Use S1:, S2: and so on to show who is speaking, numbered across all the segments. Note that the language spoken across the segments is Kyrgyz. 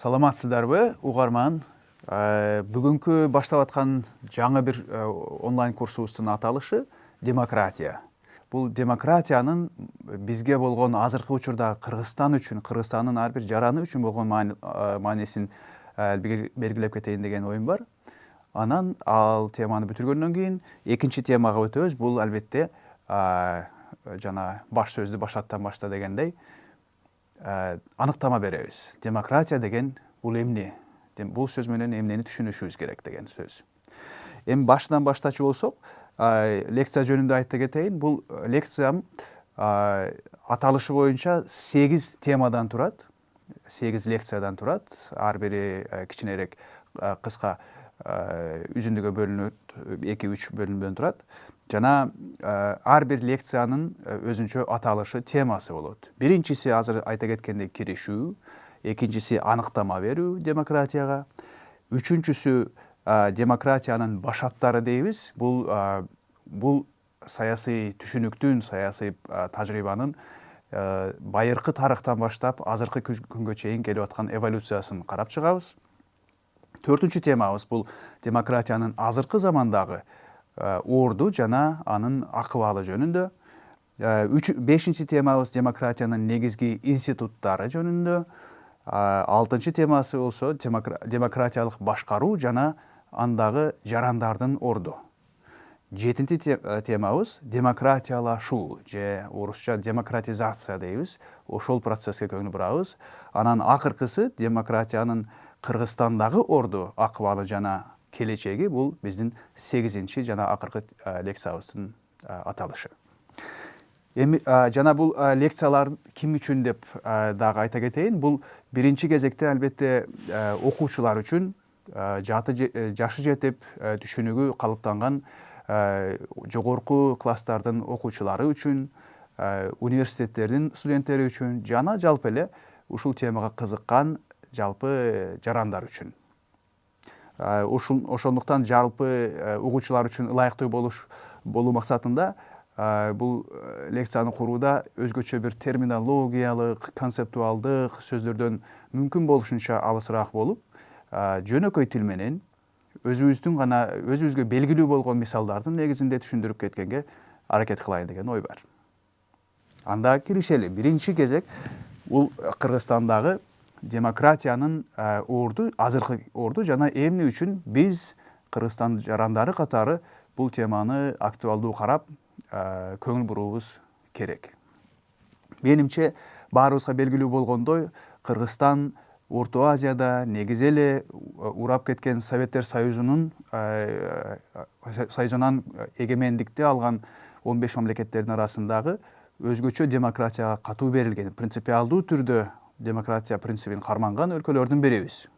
S1: Саламатсыздарбы, угарман. Бүгүнкү баштап аткан жаңы бир онлайн курсубуздун аталышы демократия. Бул демократиянын бизге болгон азыркы учурда Кыргызстан үчүн, Кыргызстандын ар бир жараны үчүн болгон маанисин белгилеп кетейин деген оюм бар. Анан ал теманы бүтүргөндөн кийин экинчи темага өтөбүз. Бул албетте жана баш сөздү башаттан башта дегендей аныктама беребиз. Демократия деген бул эмне? Бул сөз менен эмнени түшүнүшүбүз керек деген сөз. Эми башынан баштачу болсок, лекция жөнүндө айта кетейин. Бул лекциям аталышы боюнча 8 темадан турат. 8 лекциядан турат. Ар бири кичинерээк кыска үзүндүгө бөлүнөт, 2-3 бөлүмдөн турат. Жана ар бир лекциянын өзүнчө аталышы, темасы болот. Биринчиси азыр айта кеткендей киришүү, экинчиси аныктама берүү демократияга, үчүнчүсү демократиянын башаттары дейбиз. Бул саясий түшүнүктүн, саясий тажрыйбанын байыркы тарыхтан баштап азыркы күнгө чейин келип аткан эволюциясын карап чыгабыз. Төртүнчү темабыз бул демократиянын азыркы замандагы орду жана анын акыбалы жөнүндө. Бешинчи темабыз демократиянын негизги институттары жөнүндө. Алтынчы темасы болсо демократиялык башкаруу жана андагы жарандардын орду. Жетинчи темабыз демократиялашуу же орусча демократизация дейбиз. Ошол процесске көңүл бурабыз. Анан акыркысы демократиянын Кыргызстандагы орду акыбалы жана келечеги. Бул биздин 8-чи жана акыркы лекциябыздын аталышы. Эми жана бул лекциялар ким үчүн деп дагы айта кетейин. Бул биринчи кезекте албетте окуучулар үчүн, жашы жетип түшүнүгү калыптанган жогорку класстардын окуучулары үчүн, университеттердин студенттери үчүн жана жалпы эле ушул темага кызыккан жалпы жарандар үчүн. Ошондуктан жалпы угуучулар үчүн ылайыктуу болуу максатында бул лекцияны курууда өзгөчө бир терминологиялык, концептуалдык сөздөрдөн мүмкүн болушунча алысыраак болуп, жөнөкөй тил менен өзүбүзгө белгилүү болгон мисалдардын негизинде түшүндүрүп кеткенге аракет кылайын деген ой бар. Анда киришели. Биринчи кезек бул Кыргызстандагы демократиянын орду, азыркы орду жана эмне үчүн биз Кыргызстан жарандары катары бул теманы актуалдуу карап көңүл буруубуз керек. Менимче баарыбызга белгилүү болгондой, Кыргызстан Орто Азияда негизи эле урап кеткен Советтер Союзунан эгемендикти алган 15 мамлекеттердин арасындагы өзгөчө демократияга катуу берилген, принципиалдуу түрдө демократия принцибин карманган өлкөлөрдүн бирибиз.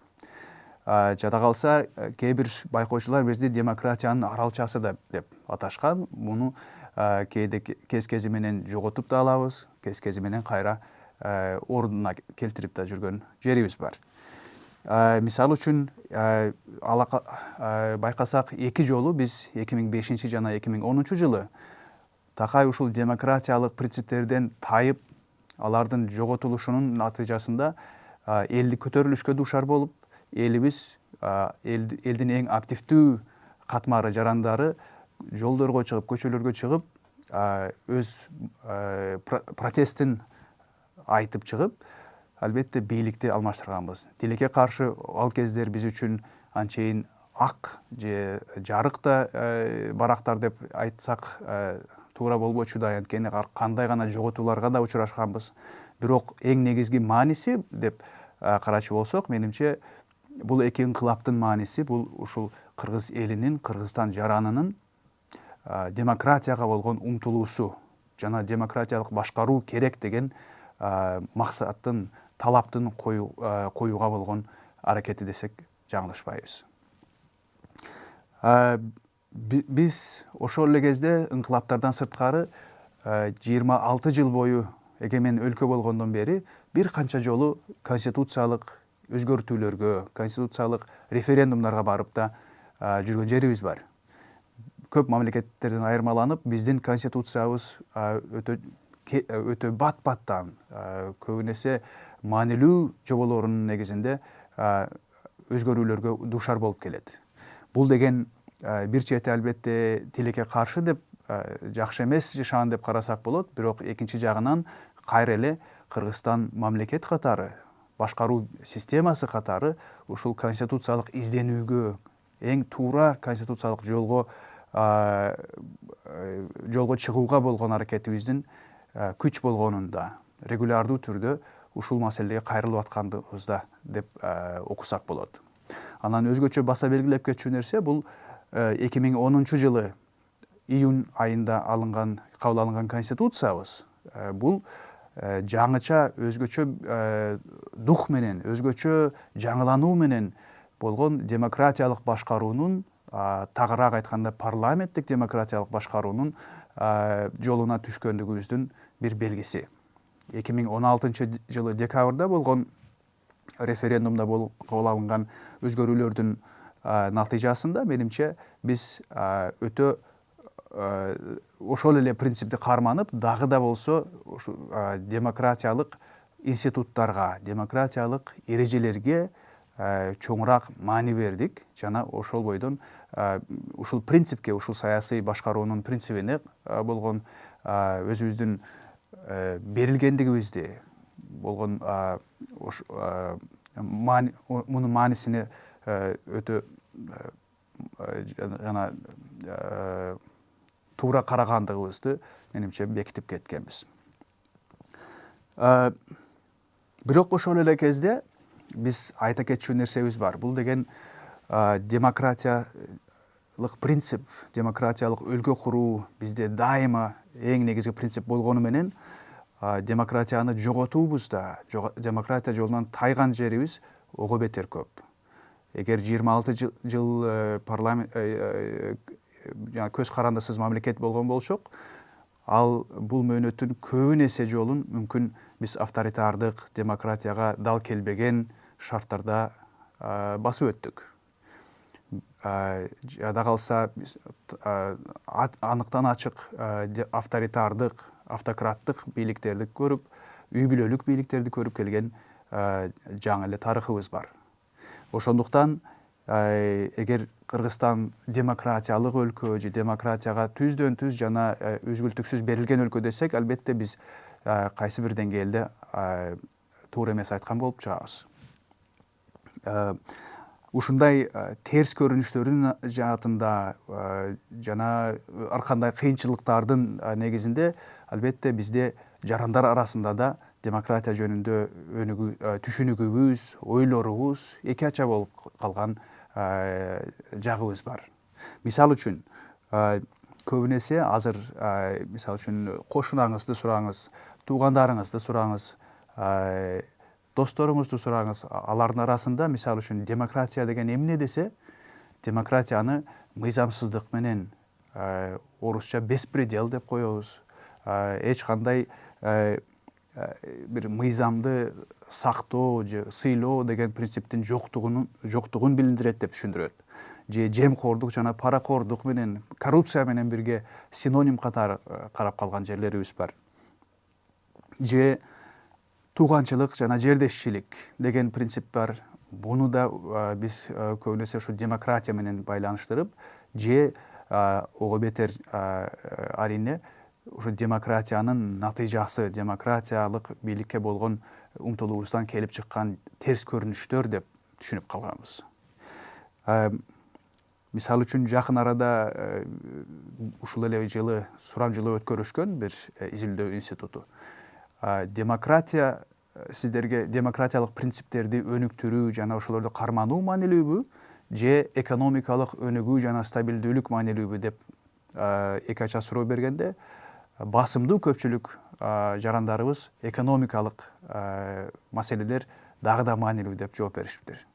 S1: Жада калса, кээ бир байкоочулар бизди демократиянын аралчасы деп аташкан. Муну кээде кез-кези менен жоготуп да алабыз, кез-кези менен кайра ордуна келтирип да жүргөн жерибиз бар. Мисалы үчүн байкасак, 2 жолу биз 2005 жана 2010 жылы такай ушул демократиялык принциптерден тайып, алардын жоготулушунун натыйжасында элдик көтөрүлүшкө дуушар болуп, элибиз, элдин эң активдүү катмары жарандары жолдорго чыгып, көчөлөргө чыгып, өз протестин айтып чыгып, албетте бийликти алмаштырганбыз. Тилекке каршы ал кездер биз үчүн анчейин ак же жарык да барактар деп айтсак туура болбочу да, анткени кандай гана жоготууларга да учурашканбыз. Бирок эң негизги мааниси деп карачу болсок, менимче бул эки инкылаптын мааниси бул ушул кыргыз элинин, Кыргызстан жаранынын демократияга болгон умтулуусу жана демократиялык башкаруу керек деген максаттын, талаптын коюуга болгон аракети десек жаңылышпайбыз. Биз ошол эле кезде инкылаптардан сырткары 26 жыл бою эгемен өлкө болгондон бери бир канча жолу конституциялык өзгөртүүлөргө, конституциялык референдумдарга барып да жүргөн жерибиз бар. Көп мамлекеттерден айырмаланып, биздин конституциябыз өтө бат-баттан, көбүн эсе маанилүү жоболорунун негизинде өзгөрүүлөргө дуушар болуп келет. Бул деген бир чети албетте тилекке каршы деп жакшы эмес же шаан деп карасак болот, бирок экинчи жагынан кайра эле Кыргызстан мамлекет катары, башкаруу системасы катары ушул конституциялык изденүүгө, эң туура конституциялык жолго чыгууга болгон аракетибиздин күч болгонун да регулярдуу түрдө ушул маселеге кайрылып атканыбызда деп окусак болот. Анан өзгөчө баса белгилеп кетчү нерсе бул 2010 жылы июнь айында кабыл алынган конституциябыз. Бул жаңыча өзгөчө дух менен, өзгөчө жаңылануу менен болгон демократиялык башкаруунун, тагыраак айтканда парламенттик демократиялык башкаруунун жолуна түшкөндүгүбүздүн бир белгиси. 2016 жылы декабрда болгон референдумда кабыл алынган өзгөрүүлөрдүн натыйжасында менимче биз өтө ошол эле принципти карманып, дагы да болсо демократиялык институттарга, демократиялык эрежелерге чоңураак маани бердик жана ошол бойдон ушул принципке, ушул саясий башкаруунун принцибине болгон өзүбүздүн берилгендигибизди болгон мунун маанисине өтө жана туура карагандыгыбызды менимче бекитип кеткенбиз. Бирок ошол эле кезде биз айта кетчү нерсебиз бар. Бул деген демократиялык принцип, демократиялык өлкө куруу бизде дайыма эң негизги принцип болгону менен демократияны жоготуубуз да, демократия жолунан тайган жерибиз ого бетер көп. Эгер 26 жыл парламент көз карандысыз мамлекет болгон болсок, ал бул мөөнөттүн көбүн эсе жолун мүмкүн биз авторитардык демократияга дал келбеген шарттарда басып өттүк. Жада калса аныктан ачык авторитардык, автократтык бийликтерди көрүп, үй бүлөлүк бийликтерди көрүп келген жаңы эле тарыхыбыз бар. Ошондуктан эгер Кыргызстан демократиялык өлкө же демократияга түздөн түз жана үзгүлтүксүз берилген өлкө десек, албетте биз кайсы бир деңгээлде туура эмес айткан болуп чыгабыз. Ушундай терс көрүнүштөрдүн жаатында жана ар кандай кыйынчылыктардын негизинде албетте бизде жарандар арасында да демократия жөнүндө түшүнүгүбүз, ойлорубуз эки ача болуп калган жагыбыз бар. Мисалы үчүн, көбүн эсе азыр мисалы үчүн кошунаңызды сураңыз, туугандарыңызды сураңыз, досторуңузду сураңыз, алардын арасында мисалы үчүн демократия деген эмне десе, демократияны мыйзамсыздык менен, орусча беспредел деп коебуз. Эч кандай бир мыйзамды сактоо же сыйлоо деген принциптин жоктугун билдирет деп түшүндүрөт. Же жемкордук жана паракордук менен, коррупция менен бирге синоним катары карап калган жерлерибиз бар. Же тууганчылык жана жердешчилик деген принцип бар. Буну да биз көбүн эсе ушу демократия менен байланыштырып, же ого бетер арине ушу демократиянын натыйжасы, демократиялык бийликке болгон умтулуубуздан келип чыккан терс көрүнүштөр деп түшүнүп калганбыз. Мисалы үчүн жакын арада ушул эле жылы сурам жылы өткөрүшкөн бир изилдөө институту. Демократия сиздерге демократиялык принциптерди өнүктүрүү жана ошолорду кармануу маанилүүбү, же экономикалык өнүгүү жана стабилдүүлүк маанилүүбү деп эки ача суроо бергенде, басымдуу көпчүлүк жарандарыбыз экономикалык маселелер дагы да маанилүү деп жооп беришиптир.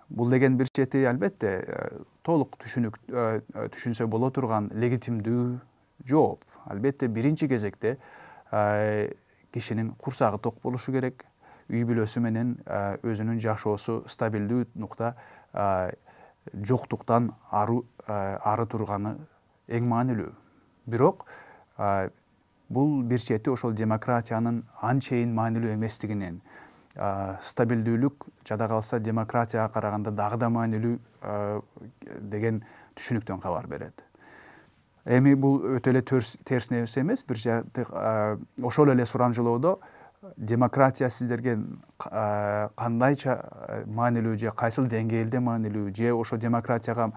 S1: Бул деген бир чети албетте толук түшүнсө боло турган легитимдүү жооп. Албетте биринчи кезекте кишинин курсагы ток болушу керек, үй бүлөсү менен өзүнүн жашоосу стабилдүү нукта жоктуктан ары турганы эң маанилүү. Бирок бул бир чети ошол демократиянын анчейин маанилүү эместигинен, стабилдүүлүк жада калса демократияга караганда дагы да маанилүү деген түшүнүктөн кабар берет. Эми бул өтө эле терс нерсе эмес, бир жакты ошол эле сурамжылоодо демократия сиздерге кандайча маанилүү же кайсыл деңгээлде маанилүү, же ошо демократияга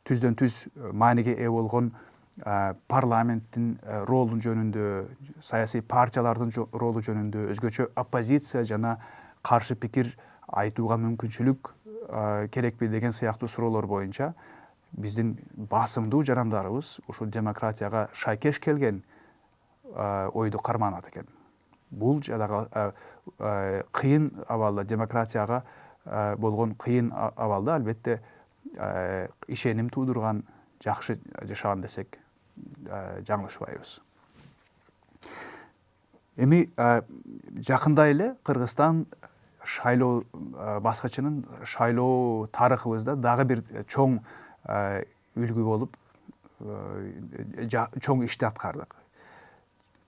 S1: түздөн түз мааниге ээ болгон парламенттин ролу жөнүндө, саясий партиялардын ролу жөнүндө, өзгөчө оппозиция жана каршы пикир айтууга мүмкүнчүлүк керекпи деген сыяктуу суроолор боюнча биздин басымдуу жарандарыбыз ушул демократияга шайкеш келген ойду карманат экен. Бул жадагы кыйын абалда, демократияга болгон кыйын абалда албетте ишеним туудурган, жакшы жашаган десек жаңылышпайбыз. Эми жакында эле Кыргызстан шайлоо баскычынын шайлоо тарыхыбызда дагы бир чоң үлгү болуп чоң ишти аткардык.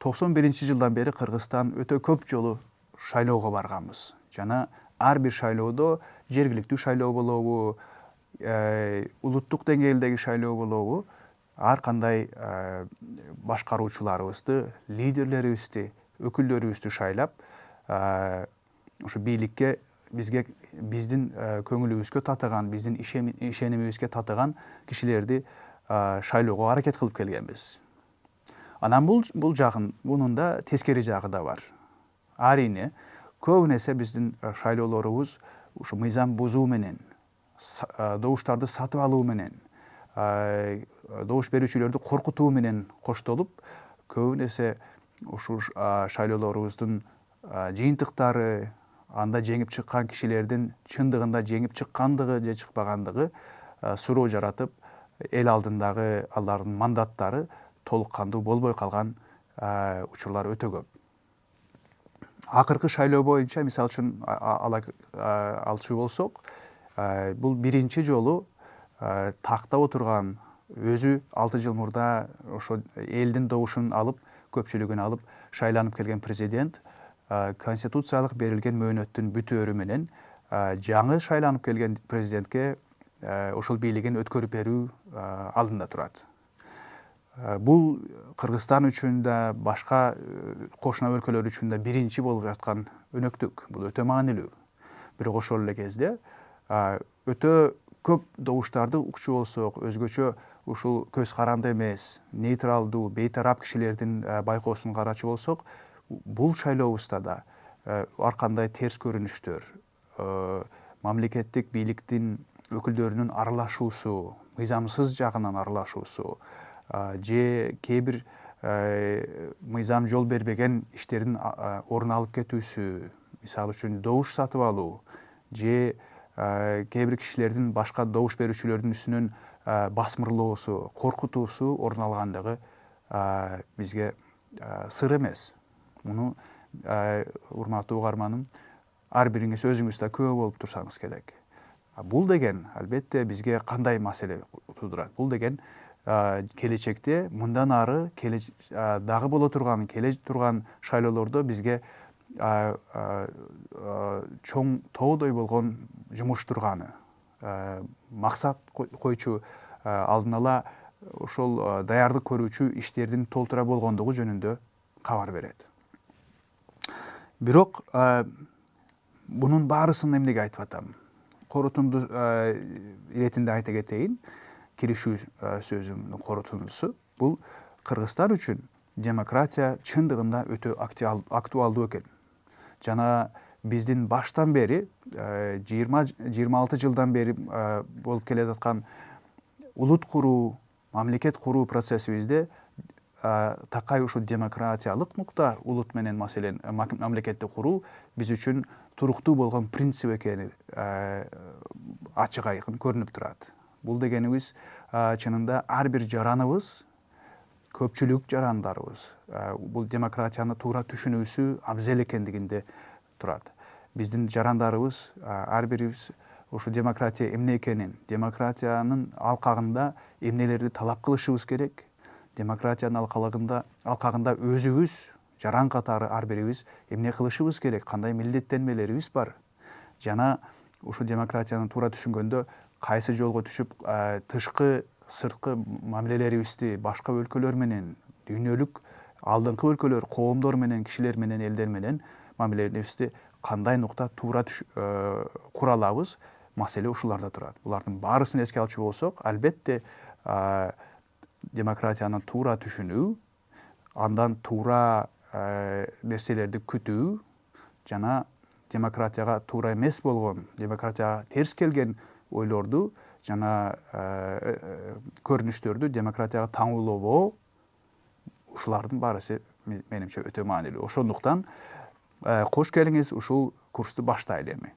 S1: 91-жылдан бери Кыргызстан өтө көп жолу шайлоого барганбыз. Жана ар бир шайлоодо жергиликтүү шайлоо болобу, улуттук деңгээлдеги шайлоо болобу, ар кандай башкаруучуларыбызды, лидерлерибизди, өкүлдөрүбүздү шайлап, ушу бийликке биздин көңүлүбүзгө татыган, биздин ишенимибизге татыган кишилерди шайлоого аракет кылып келгенбиз. Анан бул жагын, мунун да тескери жагы да бар. Арийне, көп нерсе биздин шайлоолорубуз ушу мыйзам бузуу менен, добуштарды сатып алуу менен, добуш берүүчүлөрдү коркутуу менен коштолуп, көп нерсе ушул шайлоолорубуздун жыйынтыктары, анда жеңип чыккан кишилердин чындыгында жеңип чыккандыгы же чыкпагандыгы суроо жаратып, эл алдындагы алардын мандаттары толук кандуу болбой калган учурлар өтө көп. Акыркы шайлоо боюнча, мисалы үчүн алчу болсок, бул биринчи жолу такта отурган, өзү 6 жыл мурда ошо элдин добушун алып, көпчүлүгүн алып шайланып келген президент конституциялык берилген мөөнөттүн бүтөөрү менен жаңы шайланып келген президентке ошол бийлигин өткөрүп берүү алдында турат. Бул Кыргызстан үчүн да, башка кошуна өлкөлөр үчүн да биринчи болуп жаткан өнөктүк. Бул өтө маанилүү. Бирок ошол эле кезде өтө көп добуштарды укчу болсок, өзгөчө ушул көз каранды эмес, нейтралдуу, бейтарап кишилердин байкоосун карачу болсок, бул шайлообузда да ар кандай терс көрүнүштөр, мамлекеттик бийликтин өкүлдөрүнүн аралашуусу, мыйзамсыз жагынан аралашуусу, же кээ бир мыйзам жол бербеген иштердин орун алып кетүүсү, мисалы үчүн добуш сатып алуу, же кээ бир кишилердин башка добуш берүүчүлөрдүн үстүнөн басмырлоосу, коркутуусу орун алгандыгы бизге сыр эмес. Муну урматтуу угарманым, ар бириңиз өзүңүз да күбө болуп турсаңыз керек. Бул деген албетте бизге кандай маселе туудурат? Бул деген келечекте мындан ары дагы боло турган, келе турган шайлоолордо бизге чоң тоодой болгон жумуш турганы, максат койчу, алдын ала ошол даярдык көрүүчү иштердин толтура болгондугу жөнүндө кабар берет. Бирок бунун баарысын эмнеге айтып атам? Корутунду иретинде айта кетейин, киришүү сөзүмдүн корутундусу, бул Кыргызстан үчүн демократия чындыгында өтө актуалдуу экен. Жана биздин баштан бери 20-26 жылдан бери болуп келе жаткан улут куруу, мамлекет куруу процессибизде такай ушу демократиялык нукта улут менен маселен мамлекетти куруу биз үчүн туруктуу болгон принцип экени ачык айкын көрүнүп турат. Бул дегенибиз чынында ар бир жараныбыз, көпчүлүк жарандарыбыз бул демократияны туура түшүнүүсү абзел экендигинде турат. Биздин жарандарыбыз ар бирибиз ушу демократия эмне экенин, демократиянын алкагында эмнелерди талап кылышыбыз керек, демократиянын алкагында өзүбүз жаран катары ар бирибиз эмне кылышыбыз керек, кандай милдеттенмелерибиз бар. Жана ушул демократияны туура түшүнгөндө кайсы жолго түшүп тышкы сырткы мамилелерибизди башка өлкөлөр менен, дүйнөлүк алдыңкы өлкөлөр, коомдор менен, кишилер менен, элдер менен мамилелерибизди кандай нукта туура кура алабыз, маселе ушуларда турат. Булардын баарысын эске алчу болсок, албетте демократияны туура түшүнүү, андан туура нерселерди күтүү жана демократияга туура эмес болгон, демократияга терс келген ойлорду жана көрүнүштөрдү демократияга таңуулообоо, ушулардын баарысы менимче өтө маанилүү. Ошондуктан кош келиңиз ушул курсту баштайлы эми.